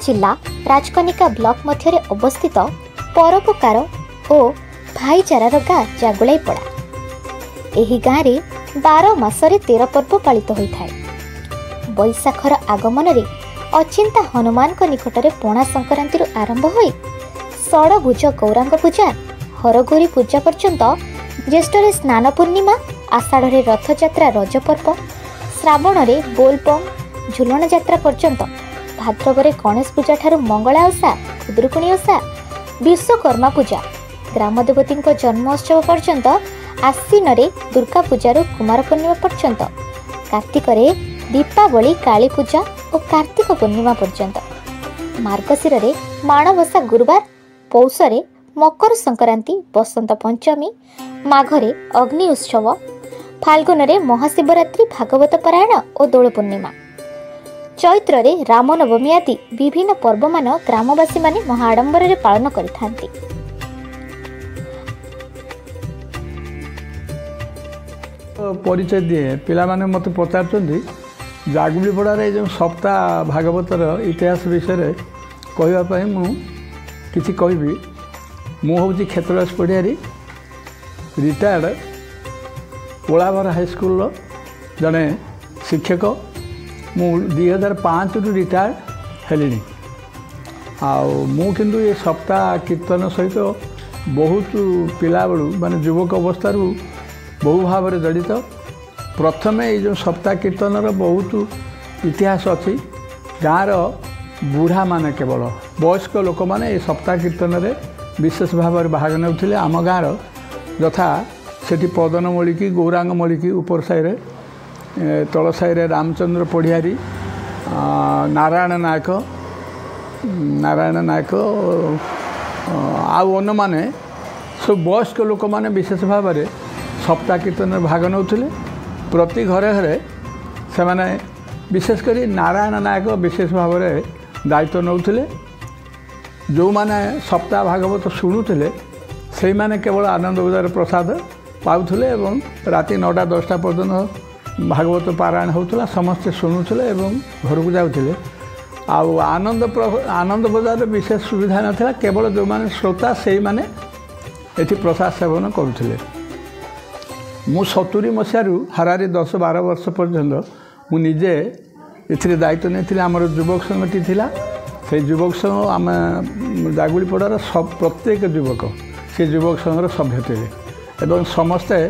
जिला राजकनिका ब्लॉक मध्य अवस्थित परोपकार और भाईचारार गाँ जागुलाईपड़ा। एही गाँव में 12 मासरे 13 पर्व पालित होता है। बैशाखर आगमन रे अचिंता हनुमान को निकटरे पणा संक्रांति आरंभ हो षड़भुज गौरांग पूजा हरगौरी पूजा पर्यंत ज्येष्ठरे स्नान पूर्णिमा आषाढ़ रथयात्रा रजपर्व श्रावण में बोलबम झुलन यात्रा पर्यंत भाद्रवरे गणेश पूजा ठारू मंगला ओषा खुदुरुकुणी ओषा विश्वकर्मा पूजा ग्रामदेवती जन्मोत्सव पर्यंत आश्विन दुर्गा पूजा कुमार पूर्णिमा पर्यंत कार्तिक दीपावली काली पूजा और कार्तिक पूर्णिमा पर्यंत मार्गशीर माणबसा गुरुवार पौषरे मकर संक्रांति बसंत पंचमी माघरे अग्नि उत्सव फाल्गुन महाशिवरात्रि भागवत पारायण और दोल पूर्णिमा चैत्र रामनवमी आदि विभिन्न पर्व मान ग्रामवासी माने महाआडंबर पालन करिथांती। परिचय दिए पिला माने मत पचार जागुलीपड़ार जो सप्ताह भागवतर इतिहास विषय कहवाई मुझे कहबी मुझे क्षेत्रवास पढ़ियारी रिटायर्ड ओलाभर हाईस्कल जड़े शिक्षक मु 2005 रु रिटायर्ड हेली किंतु ये सप्ताह कीर्तन सहित बहुत पिला बेलू माने युवक अवस्था बहु भाव में जड़ित प्रथम ये सप्ताह कीर्तन बहुत इतिहास अच्छी गाँव बुढ़ा माने केवल वयस्क लोक मैंने सप्ताह कीर्तन में विशेष भाव में भाग ने आम गाँव यथा सेठी पदन मलिकी गौरांग मलिकी ऊपर साइरे तल साइरे रामचंद्र पढ़ियारी नारायण नायक आउ अन्न माने सब वयस्क लोक मैंने विशेष भाव में सप्ताह कीर्तन में भाग नौले प्रति घरे घरे से माने विशेषकर नारायण नायक विशेष भाव में दायित्व नौले जो माने सप्ताह भागवत शुणुले से माने केवल आनंद बजार प्रसाद पाउले एवं राति 9-10टा पर्यंत भागवत पारायण होता समस्ते शुणुले एवं घर को जाऊे आनंद बजार विशेष सुविधा नाला केवल जो माने श्रोता से माने एठी प्रसाद सेवन करुले। मु 70 मसीहारू हारारी 10-12 वर्ष पर्यंत मुझे ये दायित्व नहीं आमर युवक संघटी थिला से युवक संघ आम जागुलीपड़ार सब प्रत्येक युवक से युवक संघर सभ्य थे एवं समस्ते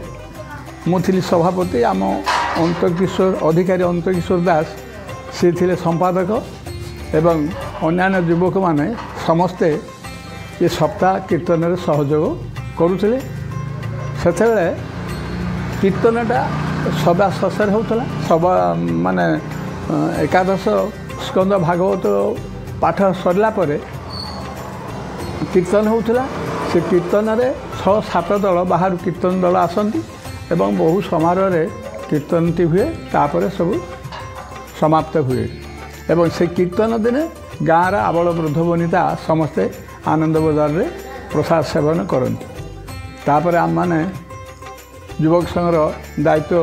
मुझी सभापति आम अंतकिशोर अधिकारी अंतकिशोर दास सी थे संपादक एवं अन्य युवक माने समस्ते ये सप्ताह कीर्तन में सहयोग करुले से कीर्तनटा सदा शशर होता सब माने एकादश स्कंद भागवत पाठ सरला परे कीर्तन होता से कीर्तन में 6-7 दल बाहर कीर्तन दल आसती एवं बहु समारोह कीर्तनटी हुए तापर सब समाप्त हुए एवं से कीर्तन दिने गाँव आबल वृद्ध वनिता समस्ते आनंद बजार रे प्रसाद सेवन करती तापर आम माने युवक संघर दायित्व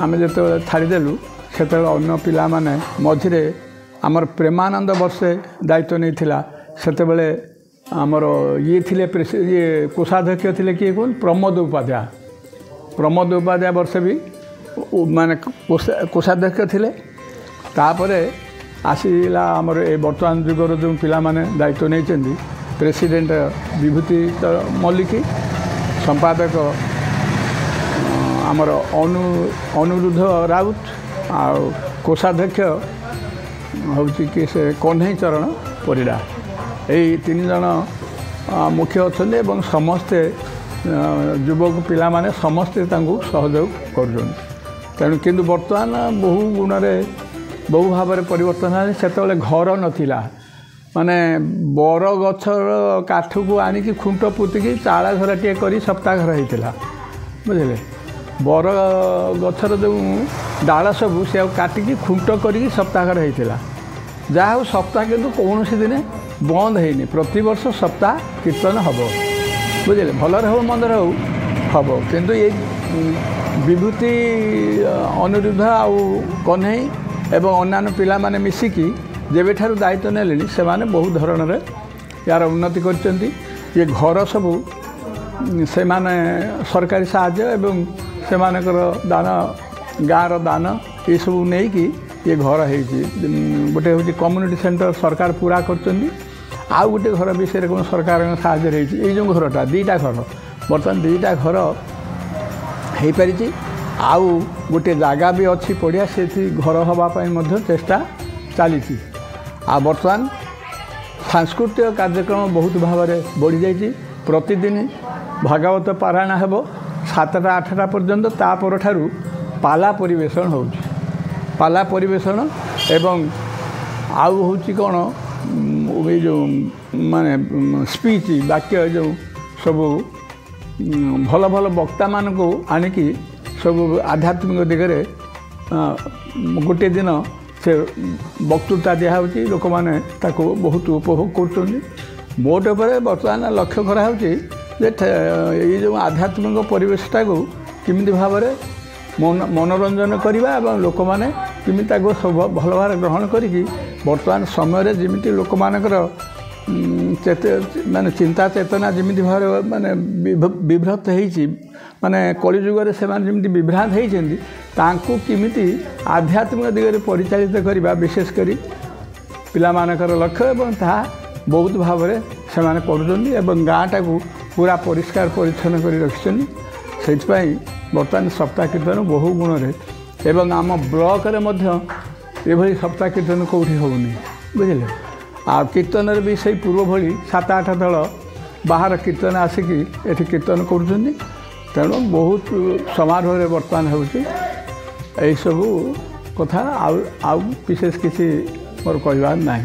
आम जो छाड़देलु से अन्न पिला माने मझिरे आमर प्रेमानंद वर्षे दायित्व नहीं थिला सेतेबेले आमर ये थिले ये कोषाध्यक्ष थिले किए कौन प्रमोद उपाध्याय वर्षे भी माने कोषाध्यक्ष थिले तापरे आसीला आमर ए वर्तमान जुगर जो पिला माने दायित्व नहीं प्रेसिडेंट विभूति मल्लिकी संपादक आमर अनुरुद्ध राउत आ कोषाध्यक्ष हूँ कि से कन्हई चरण परिड़ा यही 3 जन मुख्य अच्छा समस्ते युवक पिला माने समस्ते सहयोग कर तेणु किंतु बर्तमान बहु गुण बहु भाव में परिवर्तन है से घर नथिला माने बर गछर काठ को आनिकी खुंट पुतिकी चाला घर टे कर सप्ताह घर होता बुझे बर गछर जो डाल सब से काटिकी खुंट करी सप्ताह घर होता जहा हो सप्ताह किंतु कौन दिन बंद है प्रति वर्ष सप्ताह कीर्तन हम बुझे भलर हो मंदर हो हम किंतु ये विभूति अनुरुद्ध आउ कन्हई एवं अन्य पिला माने मिसिकी जेबेठारु दायित्व नेलेनी सेमाने बहुत धरणर यार उन्नति करचंती ये घर सबू से माने सरकारी साहाय्य एवं सेमानकर दान गाँर दान ये सब नहीं कि ये घर होती गोटे हूँ कम्युनिटी सेंटर सरकार पूरा करचंती आउ गोटे घर विषय कौन सरकार साहाय्य रही ये जो घरटा दीटा घर बर्तमान दीटा घर हो पारि आउ गोटे जगह भी अच्छी पड़िया से घर हवापाई चेष्टा चली आ बर्तमान सांस्कृतिक कार्यक्रम बहुत भाव में बढ़ी जाइए प्रतिदिन भागवत पारायण हेब 7टा 8टा पर्यंत तापर ठारू पाला परिवेशन हो पाला परिवेशन एवं आउ हूँ कौन ये जो माने स्पीच वाक्य जो सब भल भल वक्ता मान को आनिकी सब आध्यात्मिक दिगरे गोटे दिन से वक्तृता दिखाई लोक मैंने बहुत उपभोग कर मोट पर बर्तमान लक्ष्य कराऊँ ये जो आध्यात्मिक परिवेशटा को किमिति भाव में मनोरंजन करवा एवं लोक मैंने किमिति सब भल भाव ग्रहण करी बर्तमान समय जमी लोक मानकर माने चिंता चेतना जमी भाव माने विभ्रत होती माने कलिजुगर से जमी विभ्रांत होती किमिति आध्यात्मिक दिगरे परिचालित करवा विशेषकर पिलामानकर लक्ष्य एवं ता बहुत भाव में से कर गाँटा को पूरा परिष्कार परिच्छन्न कर रखिंट से बर्तमान सप्ताह कीर्तन बहु गुण एवं आम ब्लॉक ये सप्ताह कीर्तन कौटी होनी बुझे आ कीर्तन भी से पूर्व भली 7-8 दल बाहर कीर्तन आसिकी एठी कीर्तन करुँच तेणु बहुत समारोह बर्तमान होसबू कथा आउ विशेष किसी मोर कहबार ना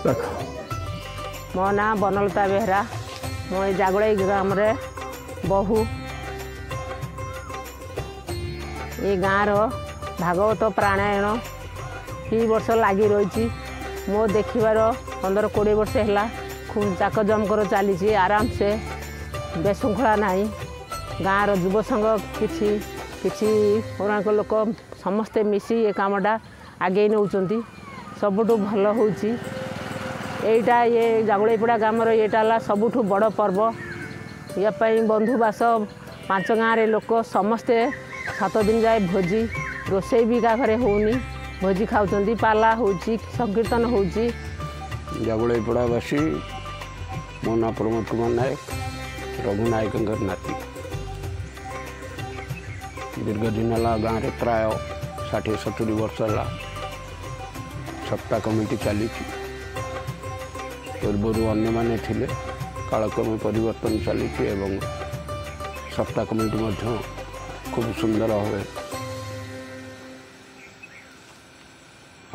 रख मो ना बनलता बेहरा मो जागुड़ाई ग्राम रे बहु ये गाँव भागवत प्राणायण ये वर्ष लगी रही मो देखार 15-20 वर्ष है खूब जाकजमकर चली आराम से बेशृंखला नहीं गाँव युव संघ किसी पौराणिक लोक समस्ते मिसी ये कामटा आगे नौ सबुठ भल होटा ये जागुड़ाईपड़ा ग्राम ये सबुठ बड़ पर्व या बंधुबास 5 गाँव लोक समस्ते 7 दिन जाए भोजी रोसई भी का घरे होनी भोजी खाऊँ पाला हो संकीर्तन हो जागुड़ाईपड़ावासी मो ना प्रमोद कुमार नायक रघु नायक नाती दीर्घ दिन है गाँव में प्राय 60-70 वर्ष है सप्ताह कमिटी चली पूर्वर अन्य माने थिले कालक्रम परिवर्तन चली सप्ताह कमिटी खूब सुंदर भाव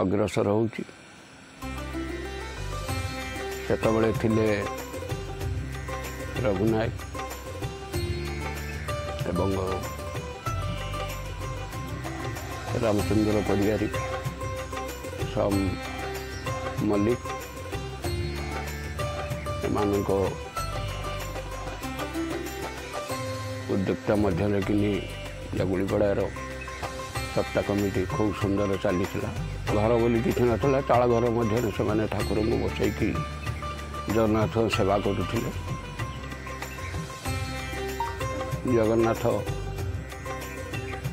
अग्रसर होची सेतबले थिले रघुनायक एवं रामचंद्र परियारी सम मल्लिक एमानक उद्योक्ता मध्य कि जागुड़ीपड़ार सप्ताह कमिटी खूब सुंदर चली घर बोली किसी नाला चाल घर मध्य से ठाकुर को बसैकी जगन्नाथ सेवा करुले जगन्नाथ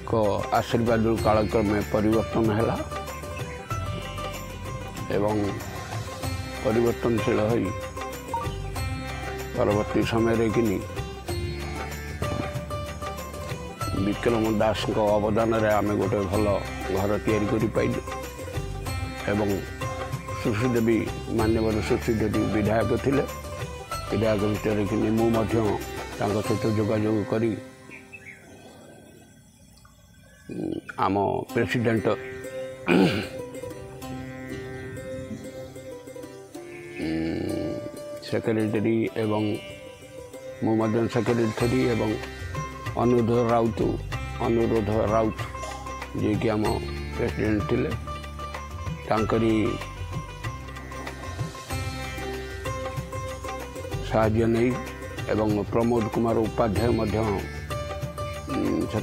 को आशीर्वाद कालक्रम परिवर्तन है एवं परिवर्तनशील हो परवर्ती समय कि विक्रम दास अवदान आम गोटे भल घर तैयारी एवं सुश्रीदेवी मान्यवर सुश्रीदेवी विधायक थिले विधायक भितर कि सहित जोगाजोग करी आम प्रेसिडेंट सेक्रेटरी एवं मुमदन सेक्रेटरी एवं अनुरोध राउत जे कि आम प्रेसिडेंट थिले तांकरी साहाय्य नहीं एवं प्रमोद कुमार उपाध्याय से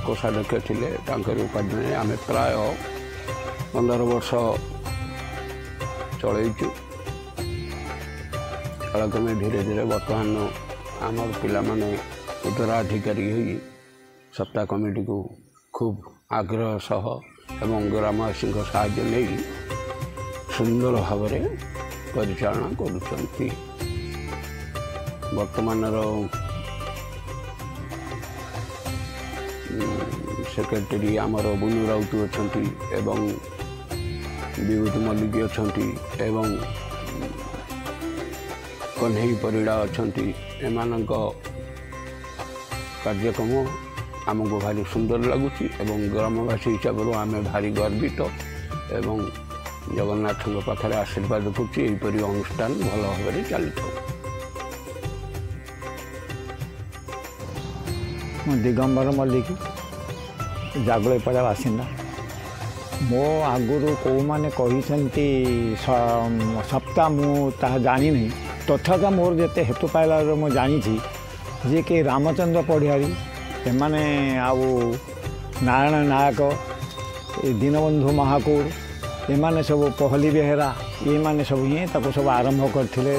कोषाध्यक्ष थिले तांकरी उपाध्याय आम प्राय 15 वर्ष चलैचु कालक्रमे धीरे धीरे बर्तमान आमर पिलामाने उत्तराधिकारी होई सप्ताह कमिटी को खूब आग्रह सह एवं ग्रामवासी साहाय्य नहीं सुंदर भाव परिचालना करुँच। बर्तमान सेक्रेटरी आमर बुनु राउत अच्छा एवं विभूति मल्लिक अच्छा एवं कन्हई परिड़ा अच्छा एम कार्यक्रम आमको भारी सुंदर लगुच एवं ग्रामवासी हिसाब से आम भारी गर्वित एवं जगन्नाथ पाखे आशीर्वाद करी अनुष्ठान भल भाव चली दिगंबर मल्लिक जागुलेपड़ा बासिंदा मो आगुरी कौ मैंने कहते सप्ताह मुझे जानी नहीं तथा मोर जिते हेतु पाइला मुझे जानी जे कि रामचंद्र पढ़ियारी एमाने आउ नारायण नायक दीनबंधु महाकूर एमाने सब पहली बेहेरा ये माने सब ही ताको सब आरंभ करथिले।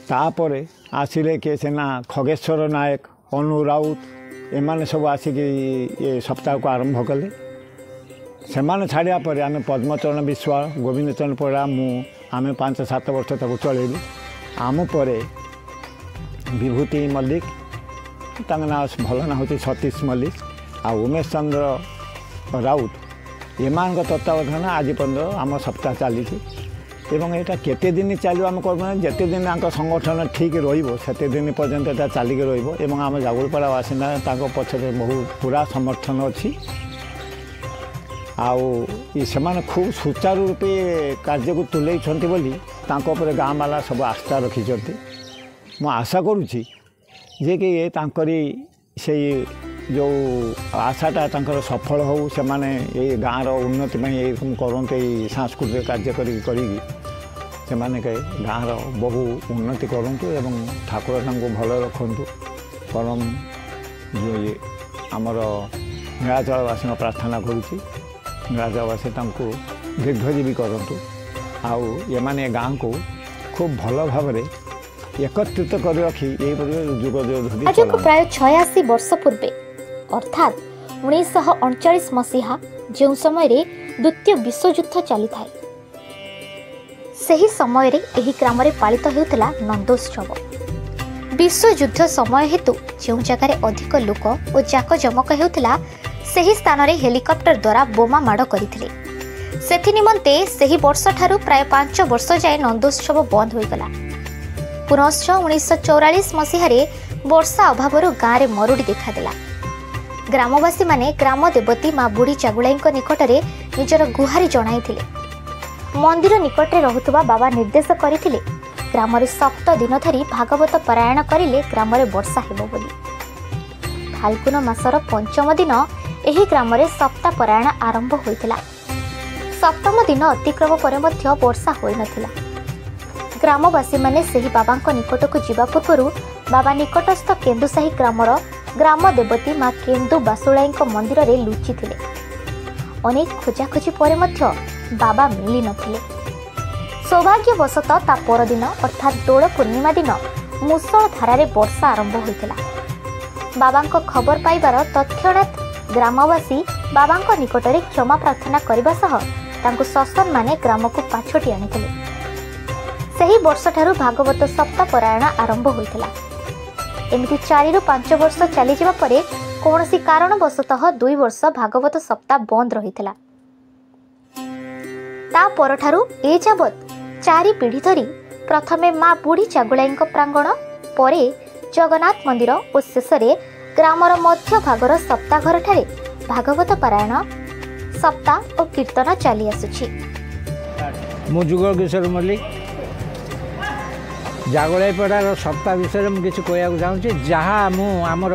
तापरे आसिले के सेना खगेश्वर नायक अनु राउत एमाने सब आसिक ये सप्ताह को आरंभ कले। सेमाने छाड़िया पर आम पद्मचरण विश्वाल गोविंद चरण पड़ा आम 5-7 वर्ष ताको चलैलु। आम परे विभूति मल्लिक ना भल ना हूँ सतीश मल्लिक आ उमेश चंद्र राउत एमान तत्वावधान आज पर्यटन आम सप्ताह चली यहाँ केते दिन चलो आम कर जिते दिन संगठन ठीक रते दिन पर्यंत यहाँ चलिक रम जागुलपाड़ा बासिंदा पछरे बहु पूरा समर्थन अच्छी आने खूब सुचारू रूपे कार्य को तुले बोली गाँ वाला सब आस्था रखिंट मु आशा करुँची जे कि ये तांकरी से जो आशाटा तांकर सफल हो से माने ये गाँव उन्नति में ये करते सांस्कृतिक कार्य से माने के गाँव बहु उन्नति करूँ एवं ठाकुर तांको भल रखु परम जो ये आमर नीलाचलवासी प्रार्थना करुँची नीलाचलवासी तांको दीर्घजीवी करूँ आउ ये माने गाँव को खूब भल भाव एकत्रित कर रखी जुग आज को प्राय 86 वर्ष पूर्वे अर्थात 1939 मसीहा जो समय रे द्वितीय विश्वयुद्ध चली था सही समय रे एही ग्राम रे पालित हेउतला नंदोत्सव। विश्वयुद्ध समय हेतु जो जगार अधिक लोक और जाकजमक हेउतला सही स्थान रे हेलिकॉप्टर द्वारा बोमा माड़ करथिले। सेथि निमंते सही वर्ष ठारू प्राय 5 वर्ष जाए नंदोत्सव बंद होई गला। पुनश्च 1944 मसीह वर्षा अभाव गाँव में मरुड़ी देखादेला। ग्रामवासी माने ग्राम देवती माँ बुढ़ी चागुलाई निकट में निजर गुहारी जणाई मंदिर निकट में रहुतबा बाबा निर्देश करथिले ग्राम रे 7 दिन धरी भागवत पारायण करिले ग्राम रे वर्षा हेबो बोली। फाल्गुन मासर 5म दिन एही ग्राम रे सप्ताह पारायण आरंभ होइतिला। 7म दिन अतिक्रम पर मध्य वर्षा होई नथिला। ग्रामवासी माने सेही बाबा निकट को जीवा पूर्व बाबा निकटस्थ केन्दुसाही ग्रामर ग्राम देवती माँ केन्दु बासुलाई मंदिर रे लुचि थिले। अनेक खोजाखोजी पर मध्य बाबा मिली नथिले। सौभाग्यवशत ता परदिन अर्थात दोल पूर्णिमा दिन मुसळ धारारे वर्षा आरंभ होइतिला। बाबांको खबर पाइबार तत्क्षणात ग्रामवासी बाबांको निकट रे क्षमा प्रार्थना करबा सह तांको ससन माने ग्राम को पाछोटी आनिथिले। सही वर्ष ठारू भागवत सप्ताह पारायण आरंभ होइतिला। एमिति 4 ରୁ 5 वर्ष चली जिबा परे कोनोसी कारणवशतः 2 वर्ष भागवत सप्ताह बंद रहितिला। ता परठारू ए जाबत 4 पीढ़ी धरी प्रथमे माँ बुढ़ी चागुलाई प्रांगण परे जगन्नाथ मंदिर और शेषरे ग्रामर मध्य भागर सप्ताह घर ठारे भागवत पारायण सप्ताह और कीर्तन चली आसुछि। मु जुगल किशोर मल्लिक जागुलाईपड़ार सप्ताह विषय में किसी कहना चाहूँगी जहाँ मुझर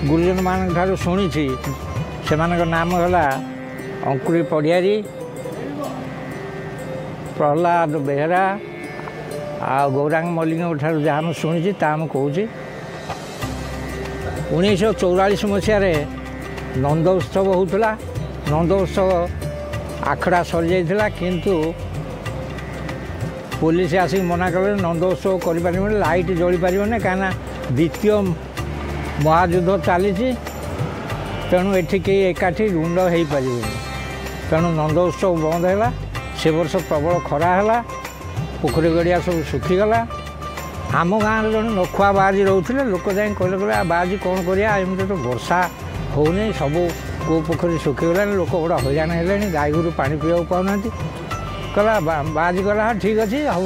गुरुजन मान ठार शुणी से नाम है अंकुरी पढ़ियारी प्रहलाद बेहरा आ गौरांग मल्लिक ठार जहाँ मुझे शुणी कहूँ 1944 मसीह नंद उत्सव होता। नंद उत्सव आखड़ा सरी जाइला किंतु पुलिस आसिक मना कले नंदोत्सव कर लाइट जली पार कहीं द्वितीय महायुद्ध चली तेणु एठी कई एकाठी रुंड हो पार तेणु नंदोत्सव बंद है से वर्ष प्रबल खरा है पोखरी गड़िया सब सुखीगला आम गाँव जन नखुआ बाजी रोते लोक जाए कहले बाजी कौन करमती तो वर्षा होनी सब कौ पोखरी सुखीगला लोक बड़ा हईराण है गाई गोरु पा पीवा पाऊना कहला बाजी कहला हाँ ठीक अच्छे हम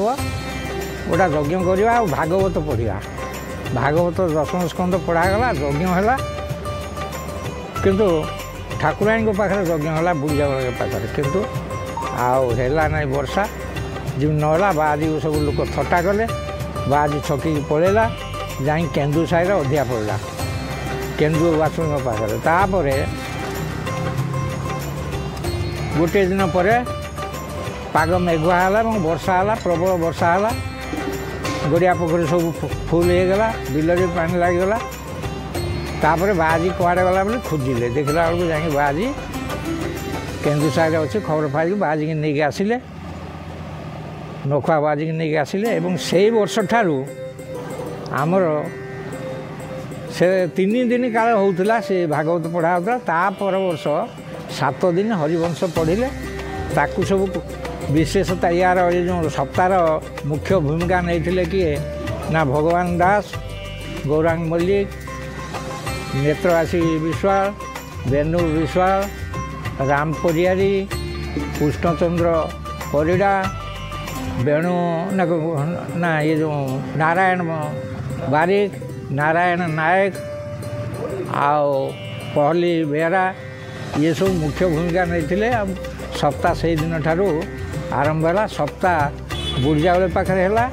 गोटा यज्ञ करवा भागवत पढ़ा भागवत दशम स्कंद पढ़ागला यज्ञ है किंतु ठाकुराणी पाखे यज्ञ है बुढ़ीजाबल पाखे किंतु आउ है ना वर्षा जी नला बाजी को सब लोग थट्टा कले बाजी छकी पलैला जा केन्दु साई अधिया पड़ा केन्दु बासुणी पाखे तापर गोटे दिन पर पाग मेघुआ है वर्षा है प्रबल वर्षा है गड़िया पोखरी सब फुल हो गला बिल भी पानी लगीगला तापर बाजी कड़े गला बोले खोजिले देखला बेलू जा बाजी केन्दु साई अच्छे खबर पाई बाजी की नहीं आसिले नखुआ बाजी की नहीं आसिले एवं से वर्ष ठारू आमर से 3 दिन काल होता से भागवत पढ़ा होता तापर वर्ष 7 दिन हरिवंश पढ़िले ताकू सब विशेषता यार ये जो सप्ताह मुख्य भूमिका नहीं किए ना भगवान दास गौरांग मल्लिक नेत्रवासी विश्वाल बेनु विश्वाल राम परियारी कृष्णचंद्र परिड़ा बेणु ना ये जो नारायण बारिक नारायण नायक आओ पहली बेहरा ये सब मुख्य भूमिका नहीं सप्ताह से दिन ठारू आरंभ है सप्ताह बुढ़ीजाबल पाखे है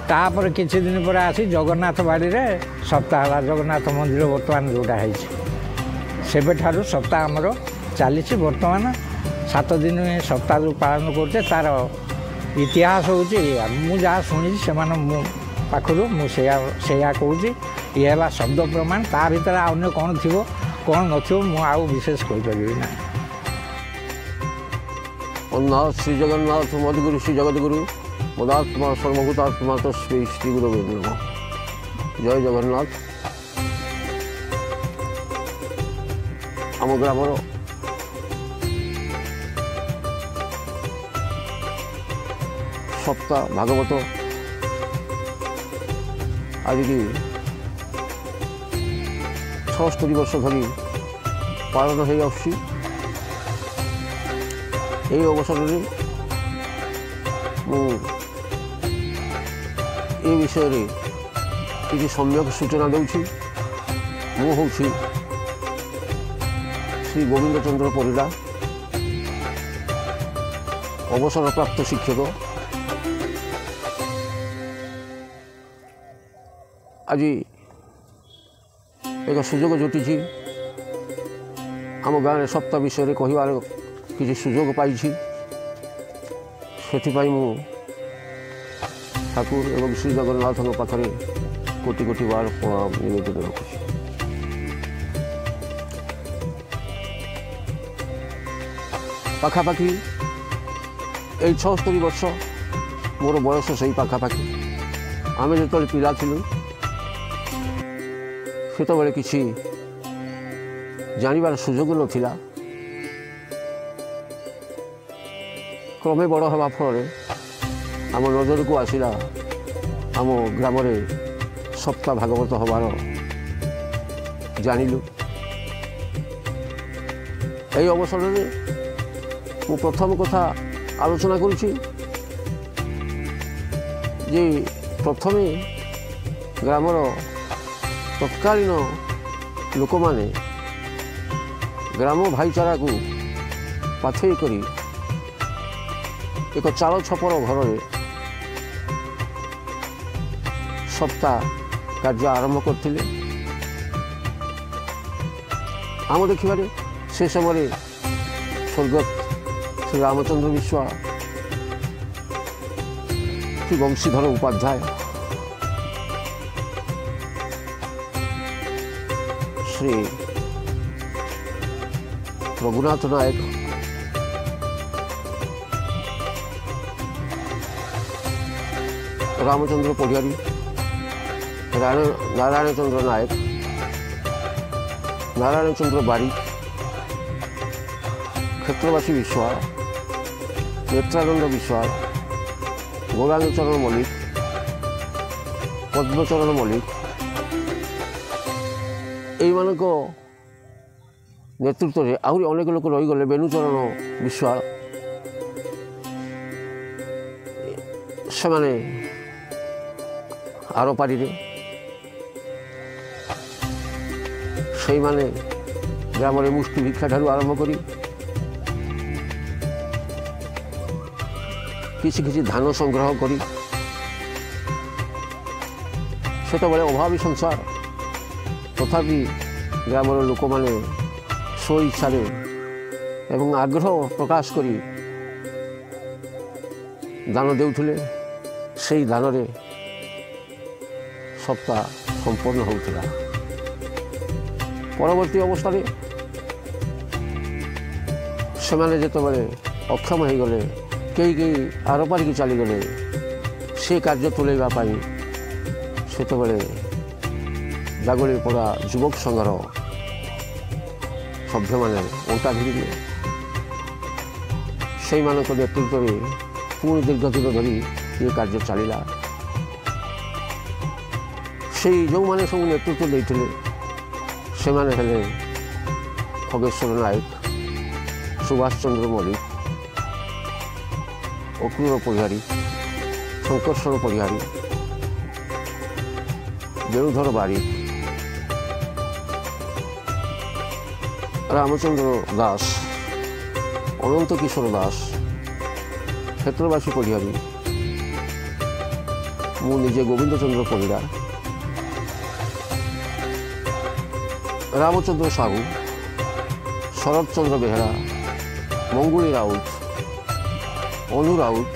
तापर किसी दिन पर आसी जगन्नाथ बाड़ी रे सप्ताह है जगन्नाथ मंदिर बर्तमान जोटा है से सप्ताह आमर चली बर्तमान 7 दिन सप्ताह जो पालन करते तार इतिहास हूँ मुझा शुणी से पाखु मुझे कहूँ ये है शब्द प्रमाण ता भर अन्य कौन थी कौन नाउ विशेष कहीपरि ना अन्नाथ श्री जगन्नाथ मधुगुरु श्री जगतगुरु मदात्मा सर्वभूतात्मा तस्मै श्री गुरु नमः। जय जगन्नाथ। आम ग्रामर सप्ताह भागवत आज की 76 वर्ष धरी पालन हो आसुची। यही अवसर में ये विषय रे किसी सम्यक सूचना दूची। मु हूँ श्री गोविंद चंद्र परिड़ा अवसर प्राप्त शिक्षक। आज एक सुजोग जुटी आम गाँव सप्ताह विषय कहबार किसी सुजोग पाई से ठाकुर एवं श्री जगन्नाथ पाखे कोटि कोटि बार प्रणाम निवेदन रखुच्छी। पाखापाखि 76 वर्ष मोर बयस से पाखापाखि आम जो पिला थिलु सेत बेले किसी जानिबार सुजोग नथिला। क्रमे बड़ हवा फल आम नजर को आसला आम ग्राम सप्ताह भागवत हबार जानिलु। यही अवसर में मु प्रथम कथा आलोचना करुछि जे प्रथमे ग्रामर तत्कालीन लोक माने ग्राम भाईचारा को पाथई करी एक चाल छपर घर सप्ताह कार्य आरंभ करते। आम देखिए से समय स्वर्गत श्री रामचंद्र विश्वाल श्री वंशीधर उपाध्याय श्री रघुनाथ नायक रामचंद्र पढ़ियारी, नारायण चंद्र नायक, नारायण चंद्र बारिक, क्षेत्रवासी विश्वाल, नेत्रानंद विश्वाल, गौरांगचरण मल्लिक, पद्मचरण मल्लिक एमानक नेतृत्व में आहरी अनेक लोक रहीगले। बेणुचरण विश्वाल से माने आरपारी से माने ग्राम मुष्टि भिक्षा ठारू आरंभ करी किसी किसी धान संग्रह करी सेतबेले अभावी संसार तथापि ग्रामर लोक मैंने स्व इच्छार एवं आग्रह प्रकाश करी दान देउथिले। सेई दान रे सप्ताह संपन्न होउथिला। परवर्ती अवस्था से माने जेतबेले अक्षम हो गले, कई कई आरपारी की चलीगले से कार्य तुलेगा सेतबेले जागुलीपड़ा युवक संघर सभ्य मैंने अंटा भिड़े से नेतृत्व में पुणी दीर्घ दिन धरी ये कार्य चलला। से जो मैंने सब नेतृत्व देते से माने हेले खगेश्वर नायक, सुभाष चंद्र मल्लिक, अक्रूर पढ़ियारी, शंकरश्वर पढ़ियारी, बेणुधर बारिक, रामचंद्र दास, अनंत किशोर दास, क्षेत्रवासी पढ़ियारी, मु निजे गोविंद चंद्र परिड़ा, रामचंद्र साहू, शरद चंद्र बेहरा, मंगुली राउत, अनु राउत,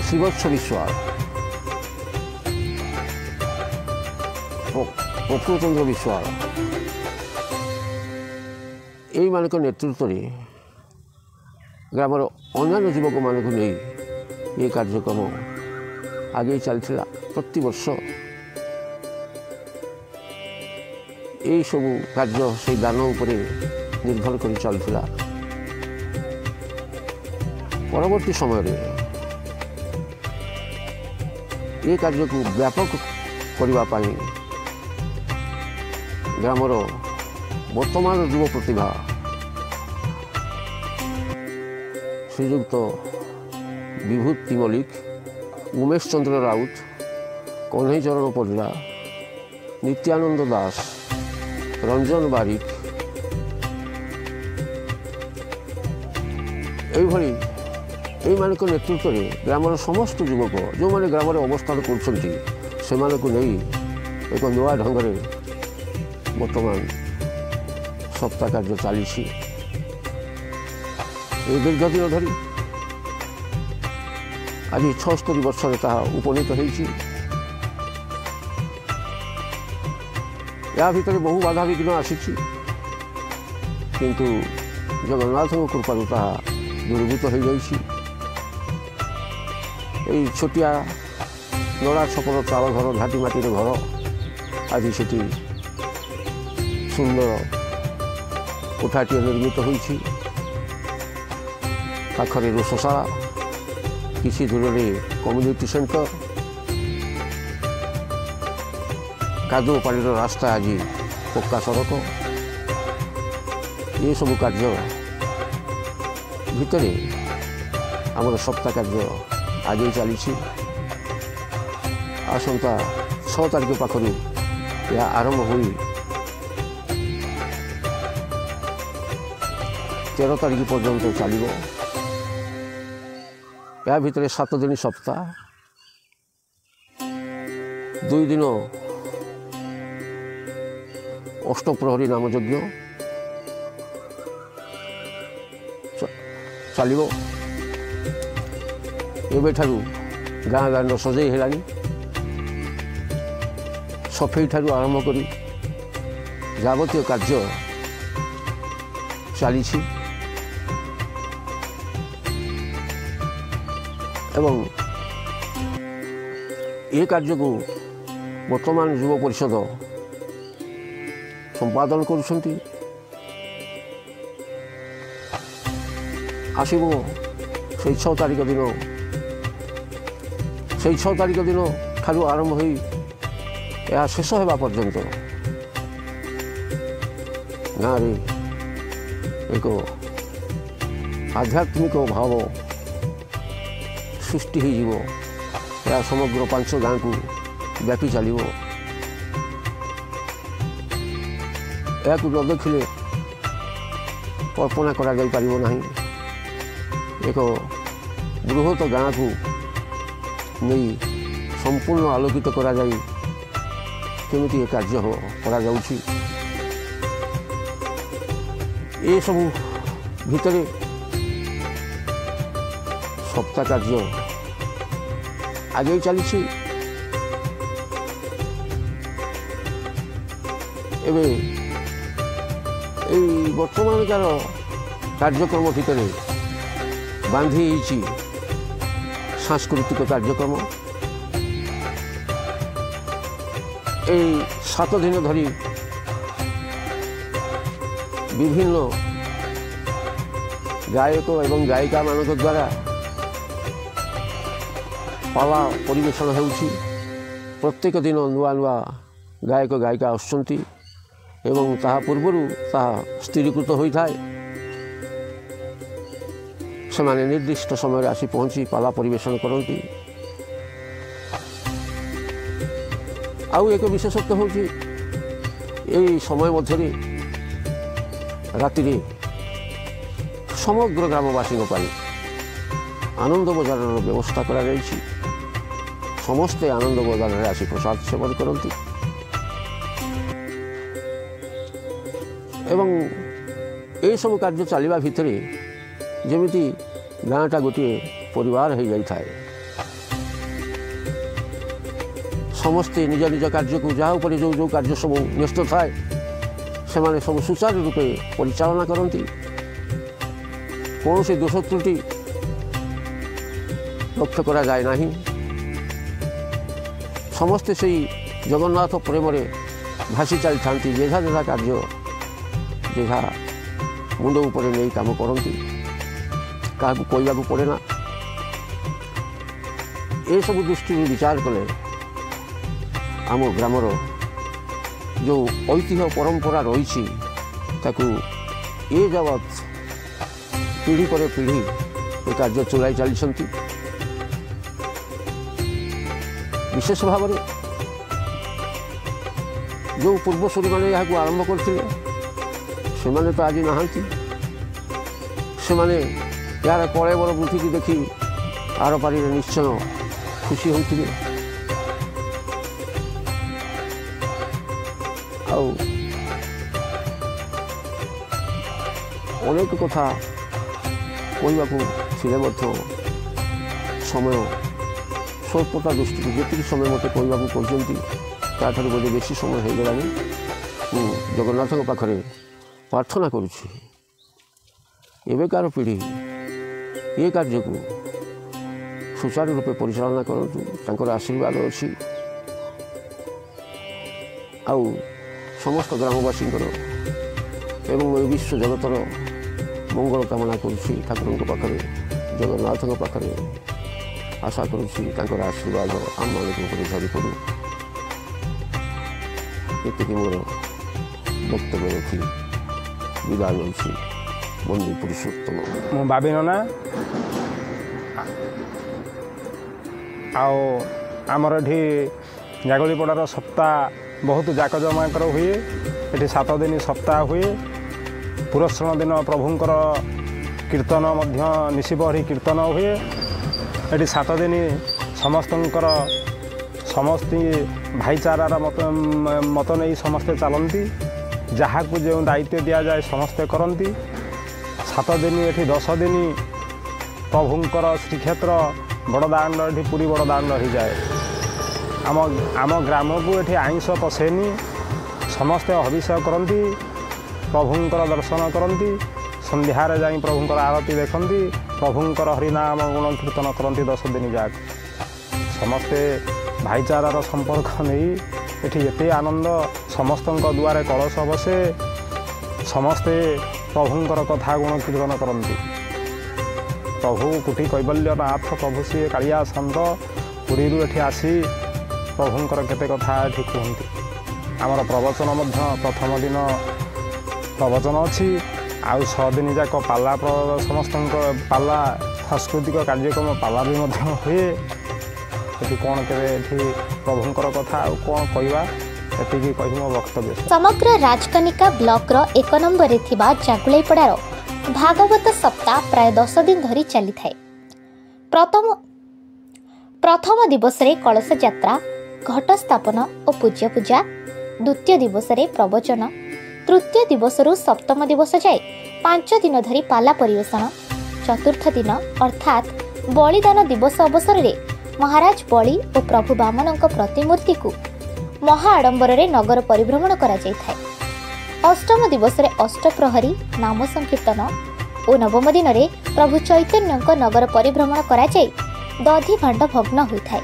श्रीवत्स विश्वाल, प्रफुल्लचंद्र विश्वाल यही मानक नेतृत्व में ग्रामर अन्य युवक मानक नहीं ये कार्यक्रम आगे चलता। प्रति वर्ष यही सब कार्य से दान उपरे निर्भर कर चलता। परवर्ती समय ये कार्य को व्यापक करने ग्रामर वर्तमान युव प्रतिभा श्रीजुक्त विभूति मल्लिक, उमेश चंद्र राउत, कन्हई चरण परिड़ा, नित्यानंद दास, रंजन बारिक यही मानक नेतृत्व में ग्रामर समस्त युवक जो मैंने ग्राम अवस्थान कर एक नुआ ढंग से बर्तमान सप्ताह कार्य चली दीर्घ दिन धरी आज 76 वर्ष उपनीत होती। या भितर बहु बाधा विघ्न आसी किंतु जगन्नाथ कृपा दूरीभूत हो जाइए। छोटिया नड़ा छपर चाल घर झाटी माटी घर आज से सुंदर कोठाटी निर्मित होती। पाखरे रोषशाला, किसी दूर में कम्युनिटी सेंटर, कादुओ पानी रास्ता आज पक्का सड़क ये सब कार्य भितर आमर सप्ताह कार्य आगे चली। आसंता 6 तारीख पाखर यह आरंभ हो 13 तारीख पर्यंत चलो। या भितर 7 दिन सप्ताह 2 दिन अष्टप्रहरी नाम यज्ञ चलो। एबे ठारू गाँ गाँव सजे है सफेई ठारू आरंभ करी जावतीय कार्य चली। ଏବଂ ଏ କାର୍ଯ୍ୟକୁ ବର୍ତ୍ତମାନ ଯୁବ ପରିଷଦ ସମ୍ପାଦନ କରୁଛନ୍ତି। ଆସିବ ସେଇ 6 ତାରିଖ ଦିନ, ସେଇ 6 ତାରିଖ ଦିନ ଠାରୁ ଆରମ୍ଭ ହୋଇ ଏହା ଶେଷ ହେବା ପର୍ଯ୍ୟନ୍ତ ଗାଁରେ ଏକ ଆଧ୍ୟାତ୍ମିକ ଭାବ ସୃଷ୍ଟି ହୋଇଯିବ। ଏହା ସମଗ୍ର 5 ଗାଁକୁ ବ୍ୟାପି ଚାଲିବ। ଏହାକୁ ନ ଦେଖିଲେ କଳ୍ପନା କରାଯାଇପାରିବ ନାହିଁ। ଏକ ବୃହତ ଗାଁକୁ ନେଇ ସମ୍ପୂର୍ଣ୍ଣ ଆଲୋକିତ କରାଯାଇ କେମିତି ଏ କାର୍ଯ୍ୟ କରାଯାଉଛି। ଏସବୁ ଭିତରେ ସପ୍ତାହ କାର୍ଯ୍ୟ ଆଗେଇ ଚାଲିଛି। ଏବେ এই ବର୍ତ୍ତମାନକାର କାର୍ଯ୍ୟକ୍ରମ ଭିତରେ ବାନ୍ଧି ହେଇଛି ସାଂସ୍କୃତିକ କାର୍ଯ୍ୟକ୍ରମ। এই 7 ଦିନ ଧରି ବିଭିନ୍ନ ଗାୟକ ଏବଂ ଗାୟିକାମାନଙ୍କ ଦ୍ୱାରା ପାଲା ପରିବେଷଣ ହେଉଛି। ପ୍ରତ୍ୟେକ ଦିନ ନୂଆ ନୂଆ ଗାୟକ ଗାୟିକା ଆସୁଛନ୍ତି ଏବଂ ତାହା ପୂର୍ବରୁ ତାହା ସ୍ଥିରୀକୃତ ହୋଇଥାଏ। ସେମାନେ ନିର୍ଦ୍ଦିଷ୍ଟ ସମୟରେ ଆସି ପହଞ୍ଚି ପାଲା ପରିବେଷଣ କରନ୍ତି। ଆଉ ଏକ ବିଶେଷତ୍ୱ ହେଉଛି ଏହି ସମୟ ମଧ୍ୟରେ ରାତିରେ ସମଗ୍ର ଗ୍ରାମବାସୀଙ୍କ ପାଇଁ ଆନନ୍ଦ ବଜାରର ବ୍ୟବସ୍ଥା କରାଯାଇଛି। ସମସ୍ତେ ଆନନ୍ଦ ବଜାରରେ ଆସି ପ୍ରସାଦ ସେବନ କରନ୍ତି ଏବଂ ଏସବୁ କାର୍ଯ୍ୟ ଚାଲିବା ଭିତରେ ଯେମିତି ଗାଁଟା ଗୋଟିଏ ପରିବାର ହୋଇଯାଇଥାଏ। ସମସ୍ତେ ନିଜ ନିଜ କାର୍ଯ୍ୟକୁ ଯାହା ଉପରେ ଯେଉଁ କାର୍ଯ୍ୟ ସବୁ ନ୍ୟସ୍ତ ଥାଏ ସେମାନେ ସବୁ ସୁଚାରୁ ରୂପେ ପରିଚାଳନା କରନ୍ତି। କୌଣସି ଦୋଷ ତ୍ରୁଟି ଲକ୍ଷ୍ୟ କରାଯାଏ ନାହିଁ। ସମସ୍ତେ ସେଇ ଜଗନ୍ନାଥ ପ୍ରେମରେ ଭାସି ଚାଲିଥାନ୍ତି। ଯେଝା ଯେଝା କାର୍ଯ୍ୟ ଯେଝା ମୁଣ୍ଡ ଉପରେ ନେଇ କାମ କରନ୍ତି। କାହାକୁ କହିବାକୁ ପଡ଼େ ନା। ଏସବୁ ଦୃଷ୍ଟିରୁ ବିଚାର କଲେ ଆମ ଗ୍ରାମର ଯେଉଁ ଐତିହ୍ୟ ପରମ୍ପରା ରହିଛି ତାକୁ ଏ ଯାବତ୍ ପିଢ଼ି ପରେ ପିଢ଼ି ଏ କାର୍ଯ୍ୟ ଚଳାଇ ଚାଲିଛନ୍ତି। ବିଶେଷ ଭାବରେ ଯେଉଁ ପୂର୍ବସୂରୀମାନେ ଏହାକୁ ଆରମ୍ଭ କରିଥିଲେ ସେମାନେ ତ ଆଜି ନାହାନ୍ତି। ସେମାନେ ଏହାର କଳେବର ବୃଦ୍ଧିକି ଦେଖି ଆର ପାରିରେ ନିଶ୍ଚୟ ଖୁସି ହେଉଥିବେ। ଆଉ ଅନେକ କଥା କହିବାକୁ ଥିଲେ ମଧ୍ୟ ସମୟ ସ୍ୱଳ୍ପତା ଦୃଷ୍ଟିରୁ ଯେତିକି ସମୟ ମୋତେ କହିବାକୁ କହିଛନ୍ତି ତାଠାରୁ ବୋଧେ ବେଶୀ ସମୟ ହୋଇଗଲାଣି। ମୁଁ ଜଗନ୍ନାଥଙ୍କ ପାଖରେ ପ୍ରାର୍ଥନା କରୁଛି ଏବେକାର ପିଢ଼ି ଏ କାର୍ଯ୍ୟକୁ ସୁଚାରୁ ରୂପେ ପରିଚାଳନା କରନ୍ତୁ। ତାଙ୍କର ଆଶୀର୍ବାଦ ଅଛି। ଆଉ ସମସ୍ତ ଗ୍ରାମବାସୀଙ୍କର ଏବଂ ଏ ବିଶ୍ୱ ଜଗତର ମଙ୍ଗଳ କାମନା କରୁଛି। ଠାକୁରଙ୍କ ପାଖରେ ଜଗନ୍ନାଥଙ୍କ ପାଖରେ ଆଶା କରୁଛି ତାଙ୍କର ଆଶୀର୍ବାଦ ଆମମାନଙ୍କ ଉପରେ ଝରି ପଡ଼ୁ। ଏତିକି ମୋର ବକ୍ତବ୍ୟ ରଖି ବିଦାୟ ନେଉଛି। ବନ୍ଦୀ ପୁରୁଷୋତ୍ତମ। ମୁଁ ବାବି ନନା। ଆଉ ଆମର ଏଠି ଜାଗଳିପଡ଼ାର ସପ୍ତାହ ବହୁତ ଜାକଜମାକର ହୁଏ। ଏଠି 7 ଦିନ ସପ୍ତାହ ହୁଏ। ପୁରସ୍କାର ଦିନ ପ୍ରଭୁଙ୍କର କୀର୍ତ୍ତନ ମଧ୍ୟ ନିଶିପହରି କୀର୍ତ୍ତନ ହୁଏ। ଏଠି 7 ଦିନ ସମସ୍ତଙ୍କର ସମସ୍ତେ ଭାଇଚାରାର ମତ ନେଇ ସମସ୍ତେ ଚାଲନ୍ତି। ଯାହାକୁ ଯେଉଁ ଦାୟିତ୍ୱ ଦିଆଯାଏ ସମସ୍ତେ କରନ୍ତି। 7 ଦିନ ଏଠି 10 ଦିନ ପ୍ରଭୁଙ୍କର ଶ୍ରୀକ୍ଷେତ୍ର ବଡ଼ଦାଣ୍ଡ ଏଠି ପୁରୀ ବଡ଼ଦାଣ୍ଡ ହୋଇଯାଏ। ଆମ ଗ୍ରାମକୁ ଏଠି ଆଇଁଷ ପଶେନି। ସମସ୍ତେ ଅଭିଷେକ କରନ୍ତି, ପ୍ରଭୁଙ୍କର ଦର୍ଶନ କରନ୍ତି। ସନ୍ଧ୍ୟାରେ ଯାଇ ପ୍ରଭୁଙ୍କର ଆରତି ଦେଖନ୍ତି। ପ୍ରଭୁଙ୍କର ହରିନାମ ଗୁଣ କୀର୍ତ୍ତନ କରନ୍ତି 10 ଦିନ ଯାକ। ସମସ୍ତେ ଭାଇଚାରାର ସମ୍ପର୍କ ନେଇ ଏଠି ଏତେ ଆନନ୍ଦ, ସମସ୍ତଙ୍କ ଦୁଆରେ କଳସ ବସେ, ସମସ୍ତେ ପ୍ରଭୁଙ୍କର କଥା ଗୁଣ କୀର୍ତ୍ତନ କରନ୍ତି। ପ୍ରଭୁ କୋଟି କୈବଲ୍ୟନାଥ ପ୍ରଭୁ ସିଏ କାଳିଆ ସାନ୍ତ ପୁରୀରୁ ଏଠି ଆସି ପ୍ରଭୁଙ୍କର କେତେ କଥା ଏଠି କୁହନ୍ତି। ଆମର ପ୍ରବଚନ ମଧ୍ୟ ପ୍ରଥମ ଦିନ ପ୍ରବଚନ ଅଛି, ଆଉ 6 ଦିନ ଯାକ ପାଲା ସମସ୍ତଙ୍କ ପାଲା ସାଂସ୍କୃତିକ କାର୍ଯ୍ୟକ୍ରମ ପାଲା ବି ମଧ୍ୟ ହୁଏ। ଏଠି କ'ଣ କେବେ ଏଠି ପ୍ରଭୁଙ୍କର କଥା ଆଉ କ'ଣ କହିବା, ଏତିକି କହି ମୋ ବକ୍ତବ୍ୟ। ସମଗ୍ର ରାଜକନିକା ବ୍ଲକର 1 ନମ୍ବରରେ ଥିବା ଜାଗୁଳେଇପଡ଼ାର ଭାଗବତ ସପ୍ତାହ ପ୍ରାୟ 10 ଦିନ ଧରି ଚାଲିଥାଏ। ପ୍ରଥମ ଦିବସରେ କଳସ ଯାତ୍ରା, ଘଟ ସ୍ଥାପନ ଓ ପୂଜ୍ୟ ପୂଜା, ଦ୍ୱିତୀୟ ଦିବସରେ ପ୍ରବଚନ, ତୃତୀୟ ଦିବସରୁ ସପ୍ତମ ଦିବସ ଯାଏ 5 ଦିନ ଧରି ପାଲା ପରିବେଷଣ, ଚତୁର୍ଥ ଦିନ ଅର୍ଥାତ୍ ବଳିଦାନ ଦିବସ ଅବସରରେ ମହାରାଜ ବଳି ଓ ପ୍ରଭୁ ବାମନଙ୍କ ପ୍ରତିମୂର୍ତ୍ତିକୁ ମହା ଆଡ଼ମ୍ବରରେ ନଗର ପରିଭ୍ରମଣ କରାଯାଇଥାଏ। ଅଷ୍ଟମ ଦିବସରେ ଅଷ୍ଟପ୍ରହରୀ, ନାମ ସଂକୀର୍ତ୍ତନ ଓ ନବମ ଦିନରେ ପ୍ରଭୁ ଚୈତନ୍ୟଙ୍କ ନଗର ପରିଭ୍ରମଣ କରାଯାଇ ଦଧି ଭାଣ୍ଡ ଭଗ୍ନ ହୋଇଥାଏ।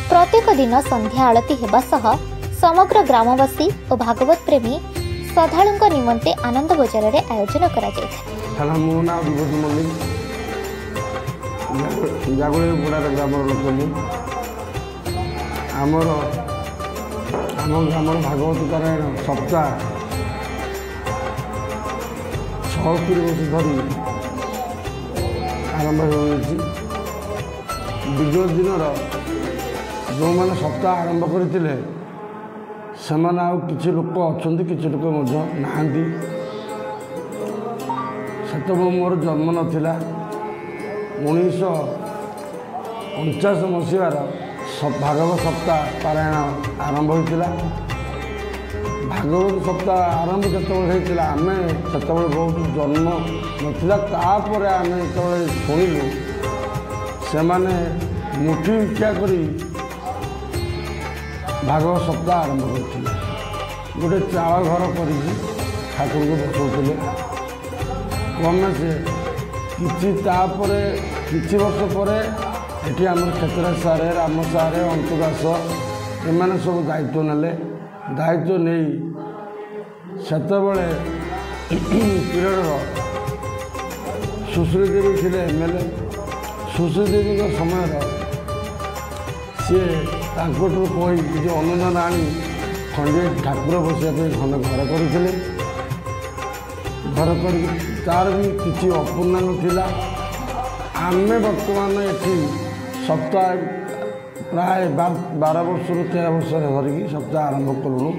ପ୍ରତ୍ୟେକ ଦିନ ସନ୍ଧ୍ୟା ଆଳତି ହେବା ସହ ସମଗ୍ର ଗ୍ରାମବାସୀ ଓ ଭାଗବତ ପ୍ରେମୀ ଶ୍ରଦ୍ଧାଳୁଙ୍କ ନିମନ୍ତେ ଆନନ୍ଦ ବଜାରରେ ଆୟୋଜନ କରାଯାଇଥାଏ। ମୋ ନାଁ ବିଭୂତି ମଲ୍ଲିକ, ଜାଗୁଳେଇପଡ଼ାର ଗ୍ରାମର ଲୋକ ମୁଁ। ଆମ ଗ୍ରାମର ଭାଗବତ ପାରାୟଣ ସପ୍ତାହ 76 ବର୍ଷ ଧରି ଆରମ୍ଭ ହୋଇଯାଇଛି। ବିଗତ ଦିନର ଯେଉଁମାନେ ସପ୍ତାହ ଆରମ୍ଭ କରିଥିଲେ ସେମାନେ ଆଉ କିଛି ଲୋକ ଅଛନ୍ତି, କିଛି ଲୋକ ମଧ୍ୟ ନାହାନ୍ତି। ସେତେବେଳେ ମୋର ଜନ୍ମ ନଥିଲା। 1949 ମସିହାର ଭାଗବତ ସପ୍ତାହ ପାରାୟଣ ଆରମ୍ଭ ହୋଇଥିଲା। ଭାଗବତ ସପ୍ତାହ ଆରମ୍ଭ ଯେତେବେଳେ ହୋଇଥିଲା ଆମେ ସେତେବେଳେ ବହୁତ ଜନ୍ମ ନଥିଲା। ତାପରେ ଆମେ ଯେତେବେଳେ ଶୁଣିଲୁ ସେମାନେ ମୁଠି ଭିକ୍ଷା କରି ଭାଗବତ ସପ୍ତାହ ଆରମ୍ଭ କରିଥିଲେ। ଗୋଟେ ଚାଳ ଘର କରିକି ଠାକୁରଙ୍କୁ ବସଉଥିଲେ। କ୍ରମେ ସେ ତାପରେ କିଛି ବର୍ଷ ପରେ ଏଠି ଆମର କ୍ଷେତ୍ରାଜ ସାରେ, ରାମ ସାରେ, ଅନ୍ତୁ ଦାସ ଏମାନେ ସବୁ ଦାୟିତ୍ୱ ନେଲେ। ଦାୟିତ୍ୱ ନେଇ ସେତେବେଳେ ପିରିୟଡ଼ର ସୁଶ୍ରୀ ଦେବୀ ଥିଲେ MLA। ସୁଶ୍ରୀ ଦେବୀଙ୍କ ସମୟର ସିଏ ତାଙ୍କଠୁ କହି କିଛି ଅନୁଦାନ ଆଣି ଖଣ୍ଡିଏ ଠାକୁର ବସିବା ପାଇଁ ଖଣ୍ଡେ ଘର କରିଥିଲେ। ଘର କରିକି ତାର ବି କିଛି ଅପୂର୍ଣ୍ଣାଙ୍ଗ ଥିଲା। ଆମେ ବର୍ତ୍ତମାନ ଏଠି ସପ୍ତାହ ପ୍ରାୟ 12 ବର୍ଷରୁ 13 ବର୍ଷ ଧରିକି ସପ୍ତାହ ଆରମ୍ଭ କଲୁଣୁ।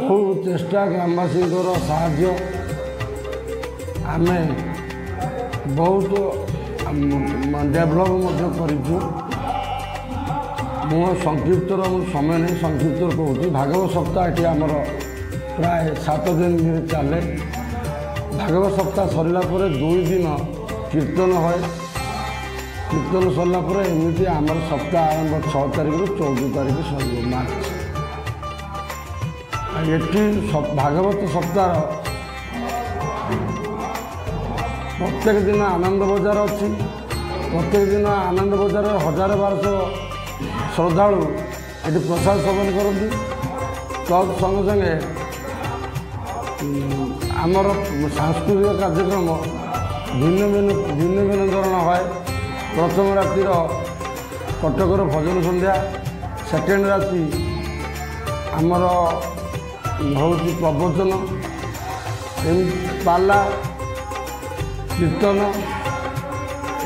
ବହୁ ଚେଷ୍ଟା, ଗ୍ରାମବାସୀଙ୍କର ସାହାଯ୍ୟ, ଆମେ ବହୁତ ଡେଭଲପ୍ ମଧ୍ୟ କରିଛୁ। ମୁଁ ସଂକ୍ଷିପ୍ତର ସମୟ ନେଇ ସଂକ୍ଷିପ୍ତ କହୁଛି। ଭାଗବତ ସପ୍ତାହ ଏଠି ଆମର ପ୍ରାୟ 7 ଦିନ ଧରି ଚାଲେ। ଭାଗବତ ସପ୍ତାହ ସରିଲା ପରେ 2 ଦିନ କୀର୍ତ୍ତନ ହୁଏ। କୀର୍ତ୍ତନ ସରିଲା ପରେ ଏମିତି ଆମର ସପ୍ତାହ ଆରମ୍ଭ 6 ତାରିଖରୁ 14 ତାରିଖ ସରିବ ମାର୍ଚ୍ଚ। ଏଠି ଭାଗବତ ସପ୍ତାହର ପ୍ରତ୍ୟେକ ଦିନ ଆନନ୍ଦ ବଜାର ଅଛି। ପ୍ରତ୍ୟେକ ଦିନ ଆନନ୍ଦ ବଜାରରେ 1000-1200 ଶ୍ରଦ୍ଧାଳୁ ଏଠି ପ୍ରସାଦ ସେବନ କରନ୍ତି। ତତ୍ ସଙ୍ଗେ ସଙ୍ଗେ ଆମର ସାଂସ୍କୃତିକ କାର୍ଯ୍ୟକ୍ରମ ଭିନ୍ନ ଭିନ୍ନ ଧରଣ ହୁଏ। ପ୍ରଥମ ରାତିର କଟକର ଭଜନ ସନ୍ଧ୍ୟା, ସେକେଣ୍ଡ ରାତି ଆମର ହେଉଛି ପ୍ରବଚନ, ଏମିତି ପାଲା, କୀର୍ତ୍ତନ,